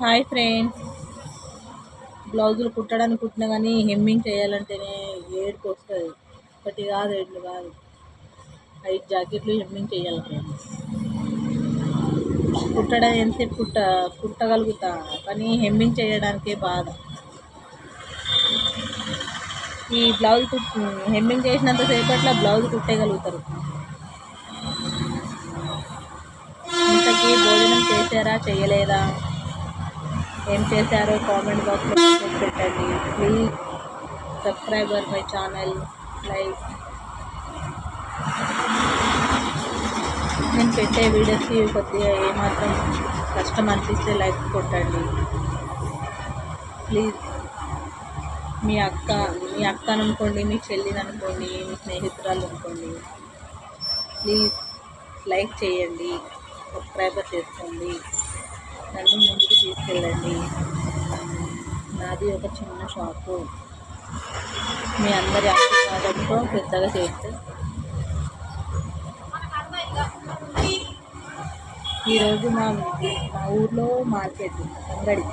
Hi friends, బ్లౌజులు కుట్టడానికి కుట్టినా కానీ hemming చేయాలంటేనే ఏడుపు వస్తుంది. ఒకటి కాదు, రెండు కాదు, 5 జాకెట్లు హెమ్మింగ్ చేయాలి ఫ్రెండ్స్. కుట్టడం ఎంతసేపు కుట్టగలుగుతా, కానీ హెమ్మింగ్ చేయడానికే బాధ. ఈ బ్లౌజ్ హెమ్మింగ్ చేసినంత సేపట్లో బ్లౌజ్ కుట్టేయగలుగుతారు. ఇంతకీ భోజనం చేశారా, చేయలేదా, ఏం చేశారో కామెంట్ బాక్స్లో పెట్టండి. Please subscriber my channel, like. నేను పెట్టే వీడియోస్కి కొద్దిగా ఏమాత్రం కష్టం అనిపిస్తే లైక్ కొట్టండి ప్లీజ్. మీ అక్కను అనుకోండి, మీ చెల్లిని అనుకోండి, మీ స్నేహితురాలు అనుకోండి, ప్లీజ్ లైక్ చేయండి, సబ్స్క్రైబర్ చేసుకోండి, నన్ను ముందుకు తీసుకెళ్ళండి. నాది ఒక చిన్న షాపు, మీ అందరి ఆశీర్వాదంతో పెద్దగా చేస్తే. ఈరోజు మా ఊర్లో మార్కెట్ అంగడి